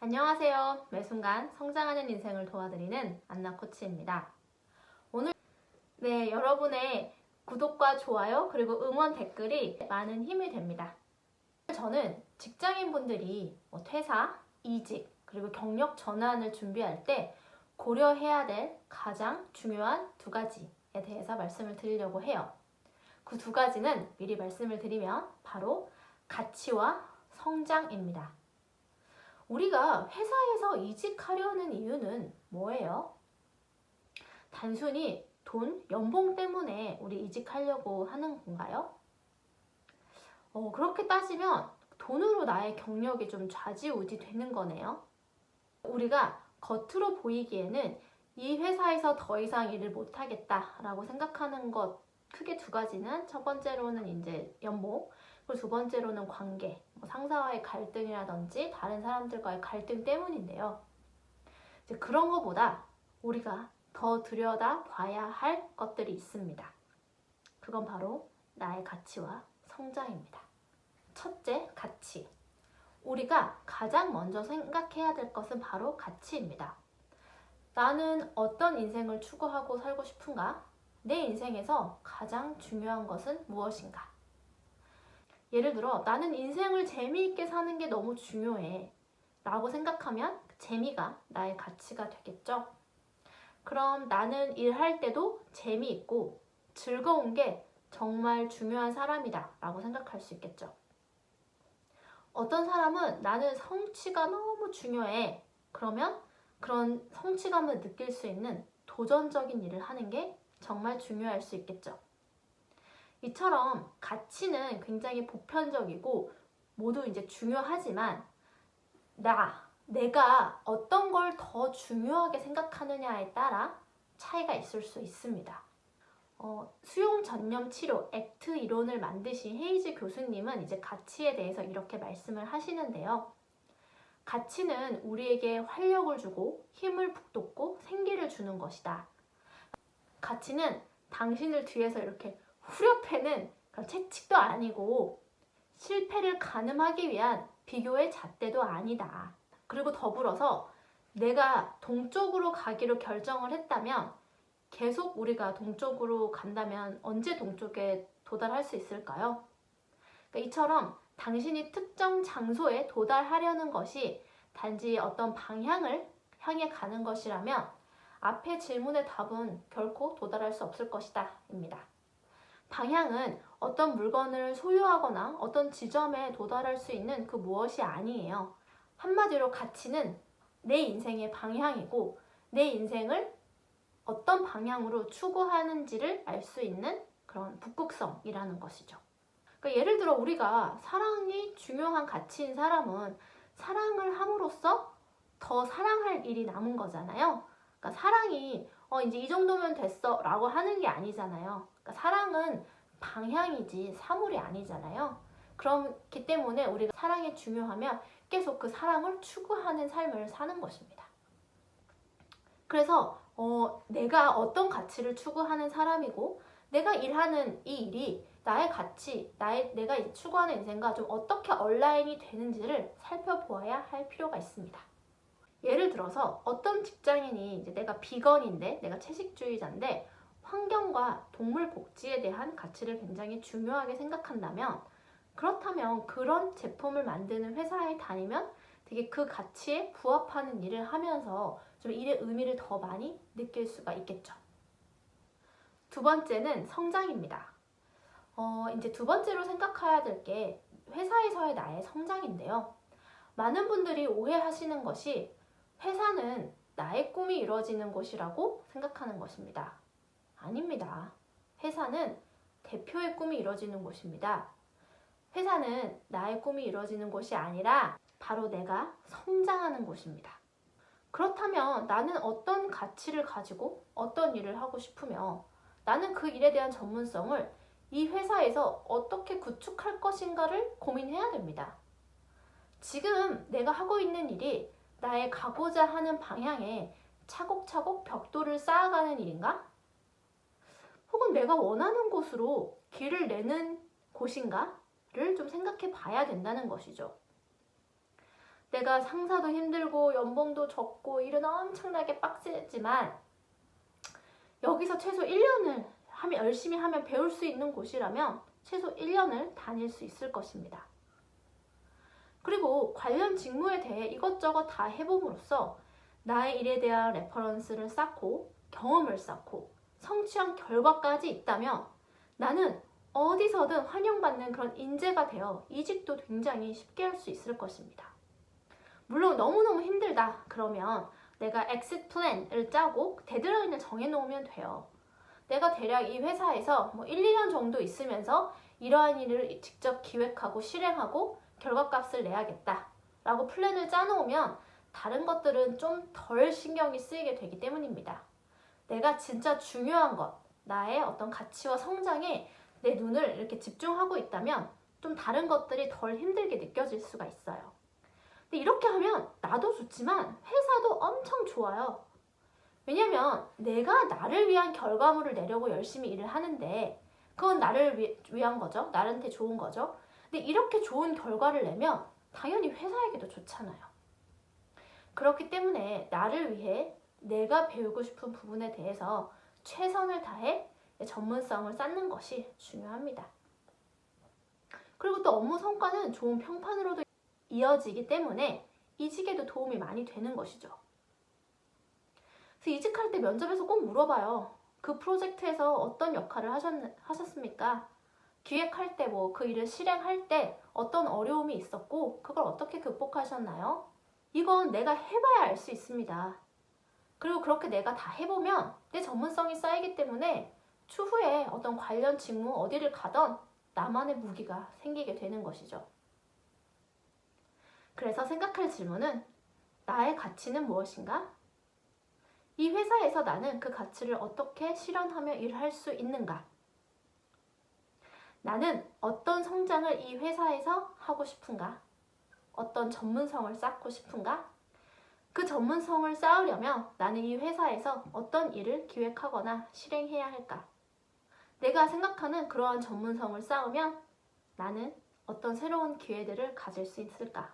안녕하세요. 매순간 성장하는 인생을 도와드리는 안나 코치입니다. 오늘 여러분의 구독과 좋아요 그리고 응원 댓글이 많은 힘이 됩니다. 저는 직장인분들이 퇴사, 이직 그리고 경력 전환을 준비할 때 고려해야 될 가장 중요한 두 가지에 대해서 말씀을 드리려고 해요. 그 두 가지는 미리 말씀을 드리면 바로 가치와 성장입니다. 우리가 회사에서 이직하려는 이유는 뭐예요? 단순히 돈, 연봉 때문에 우리 이직하려고 하는 건가요? 그렇게 따지면 돈으로 나의 경력이 좀 좌지우지 되는 거네요. 우리가 겉으로 보이기에는 이 회사에서 더 이상 일을 못하겠다라고 생각하는 것 크게 두 가지는 첫 번째로는 이제 연봉, 그리고 두 번째로는 관계, 상사와의 갈등이라든지 다른 사람들과의 갈등 때문인데요. 이제 그런 것보다 우리가 더 들여다 봐야 할 것들이 있습니다. 그건 바로 나의 가치와 성장입니다. 첫째, 가치. 우리가 가장 먼저 생각해야 될 것은 바로 가치입니다. 나는 어떤 인생을 추구하고 살고 싶은가? 내 인생에서 가장 중요한 것은 무엇인가? 예를 들어 나는 인생을 재미있게 사는 게 너무 중요해 라고 생각하면 재미가 나의 가치가 되겠죠. 그럼 나는 일할 때도 재미있고 즐거운 게 정말 중요한 사람이다 라고 생각할 수 있겠죠. 어떤 사람은 나는 성취가 너무 중요해. 그러면 그런 성취감을 느낄 수 있는 도전적인 일을 하는 게 정말 중요할 수 있겠죠. 이처럼 가치는 굉장히 보편적이고 모두 이제 중요하지만 내가 어떤 걸 더 중요하게 생각하느냐에 따라 차이가 있을 수 있습니다. 수용 전념 치료 액트 이론을 만드신 헤이즈 교수님은 이제 가치에 대해서 이렇게 말씀을 하시는데요. 가치는 우리에게 활력을 주고 힘을 북돋고 생기를 주는 것이다. 가치는 당신을 뒤에서 이렇게 후려패는 채찍도 아니고 실패를 가늠하기 위한 비교의 잣대도 아니다. 그리고 더불어서 내가 동쪽으로 가기로 결정을 했다면 계속 우리가 동쪽으로 간다면 언제 동쪽에 도달할 수 있을까요? 그러니까 이처럼 당신이 특정 장소에 도달하려는 것이 단지 어떤 방향을 향해 가는 것이라면 앞의 질문의 답은 결코 도달할 수 없을 것이다 입니다. 방향은 어떤 물건을 소유하거나 어떤 지점에 도달할 수 있는 그 무엇이 아니에요. 한마디로 가치는 내 인생의 방향이고 내 인생을 어떤 방향으로 추구하는지를 알 수 있는 그런 북극성이라는 것이죠. 그러니까 예를 들어 우리가 사랑이 중요한 가치인 사람은 사랑을 함으로써 더 사랑할 일이 남은 거잖아요. 그러니까 사랑이 이제 이 정도면 됐어 라고 하는 게 아니잖아요. 그러니까 사랑은 방향이지 사물이 아니잖아요. 그렇기 때문에 우리가 사랑이 중요하면 계속 그 사랑을 추구하는 삶을 사는 것입니다. 그래서 내가 어떤 가치를 추구하는 사람이고 내가 일하는 이 일이 나의 가치, 내가 추구하는 인생과 좀 어떻게 얼라인이 되는지를 살펴보아야 할 필요가 있습니다. 예를 들어서 어떤 직장인이 이제 내가 비건인데 내가 채식주의자인데 환경과 동물 복지에 대한 가치를 굉장히 중요하게 생각한다면 그렇다면 그런 제품을 만드는 회사에 다니면 되게 그 가치에 부합하는 일을 하면서 좀 일의 의미를 더 많이 느낄 수가 있겠죠. 두 번째는 성장입니다. 이제 두 번째로 생각해야 될 게 회사에서의 나의 성장인데요. 많은 분들이 오해하시는 것이 회사는 나의 꿈이 이루어지는 곳이라고 생각하는 것입니다. 아닙니다. 회사는 대표의 꿈이 이루어지는 곳입니다. 회사는 나의 꿈이 이루어지는 곳이 아니라 바로 내가 성장하는 곳입니다. 그렇다면 나는 어떤 가치를 가지고 어떤 일을 하고 싶으며 나는 그 일에 대한 전문성을 이 회사에서 어떻게 구축할 것인가를 고민해야 됩니다. 지금 내가 하고 있는 일이 나의 가고자 하는 방향에 차곡차곡 벽돌을 쌓아가는 일인가? 혹은 내가 원하는 곳으로 길을 내는 곳인가를 좀 생각해 봐야 된다는 것이죠. 내가 상사도 힘들고 연봉도 적고 일은 엄청나게 빡세지만 여기서 최소 1년을 열심히 하면 배울 수 있는 곳이라면 최소 1년을 다닐 수 있을 것입니다. 그리고 관련 직무에 대해 이것저것 다 해봄으로써 나의 일에 대한 레퍼런스를 쌓고 경험을 쌓고 성취한 결과까지 있다면 나는 어디서든 환영받는 그런 인재가 되어 이직도 굉장히 쉽게 할 수 있을 것입니다. 물론 너무너무 힘들다 그러면 내가 엑싯 플랜을 짜고 데드라인을 정해놓으면 돼요. 내가 대략 이 회사에서 1, 2년 정도 있으면서 이러한 일을 직접 기획하고 실행하고 결과값을 내야겠다 라고 플랜을 짜놓으면 다른 것들은 좀 덜 신경이 쓰이게 되기 때문입니다. 내가 진짜 중요한 것, 나의 어떤 가치와 성장에 내 눈을 이렇게 집중하고 있다면 좀 다른 것들이 덜 힘들게 느껴질 수가 있어요. 근데 이렇게 하면 나도 좋지만 회사도 엄청 좋아요. 왜냐면 내가 나를 위한 결과물을 내려고 열심히 일을 하는데 그건 나를 위한 거죠. 나한테 좋은 거죠. 근데 이렇게 좋은 결과를 내면 당연히 회사에게도 좋잖아요. 그렇기 때문에 나를 위해 내가 배우고 싶은 부분에 대해서 최선을 다해 전문성을 쌓는 것이 중요합니다. 그리고 또 업무 성과는 좋은 평판으로도 이어지기 때문에 이직에도 도움이 많이 되는 것이죠. 그래서 이직할 때 면접에서 꼭 물어봐요. 그 프로젝트에서 어떤 역할을 하셨습니까? 기획할 때 그 일을 실행할 때 어떤 어려움이 있었고 그걸 어떻게 극복하셨나요? 이건 내가 해봐야 알 수 있습니다. 그리고 그렇게 내가 다 해보면 내 전문성이 쌓이기 때문에 추후에 어떤 관련 직무 어디를 가던 나만의 무기가 생기게 되는 것이죠. 그래서 생각할 질문은 나의 가치는 무엇인가? 이 회사에서 나는 그 가치를 어떻게 실현하며 일할 수 있는가? 나는 어떤 성장을 이 회사에서 하고 싶은가? 어떤 전문성을 쌓고 싶은가? 그 전문성을 쌓으려면 나는 이 회사에서 어떤 일을 기획하거나 실행해야 할까? 내가 생각하는 그러한 전문성을 쌓으면 나는 어떤 새로운 기회들을 가질 수 있을까?